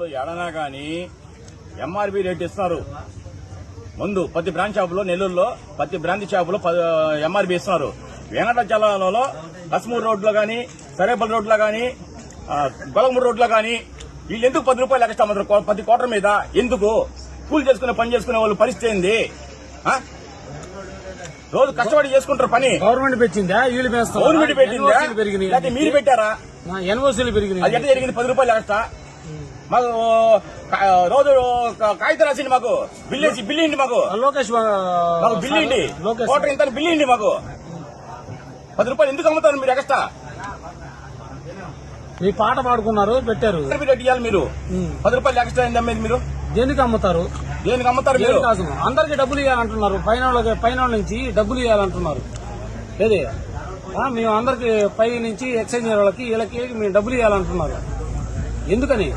వాళ్ళు ఎడనా కానీ MRP rate ఇస్తున్నారు. ముందు ప్రతి బ్రాంచ్ షాపులో నెల్లూరులో ప్రతి బ్రాంచ్ షాపులో ఎంఆర్పి ఇస్తున్నారు. వెంకటాచలంలో కస్మూర్ రోడ్లో కానీ సరేపల్లి రోడ్లో కానీ గొలగమూరు రోడ్లో కానీ వీళ్ళు ఎందుకు 10 రూపాయలు ఎక్స్ట్రా మాత్రం ప్రతి క్వార్టర్ మీద ఎందుకు? కూలి చేసుకునే పని చేసుకునే వాళ్ళు పరిస్థితి ఏంది? రోజు కష్టపడి చేసుకుంటారు పని. గవర్నమెంట్ పెట్టిందా? వీళ్ళు గవర్నమెంట్ పెట్టిందా? లేకపోతే మీరు పెట్టారా? ఎన్ఓసీలు పెరిగినాయి. అది ఎట్లా జరిగింది? 10 రూపాయలు ఎక్స్ట్రా మాకు రోజు కాగితం రాసిండి, మాకు బిల్లు మాకు లోకేష్ మాకు బిల్లు ఇండి క్వార్టర్ ఇంత బిల్లు ఇండి మాకు 10 రూపాయలు ఎందుకు అమ్ముతారు మీరు ఎక్స్ట్రా? మీ పాట పాడుకున్నారు పెట్టారు. మీరు 10 రూపాయలు ఎక్స్ట్రా ఏంది అమ్మేది? మీరు దేనికి అమ్ముతారు? దేనికి అమ్ముతారు మీరు? కాదు, అందరికి డబ్బులు ఇవ్వాలంటున్నారు. పైన నుంచి డబ్బులు ఇవ్వాలంటున్నారు. ఏది మేము అందరికి పై నుంచి ఎక్స్చేంజ్ వాళ్ళకి వీళ్ళకి మేము డబ్బులు ఇవ్వాలంటున్నారు. ఎందుకని?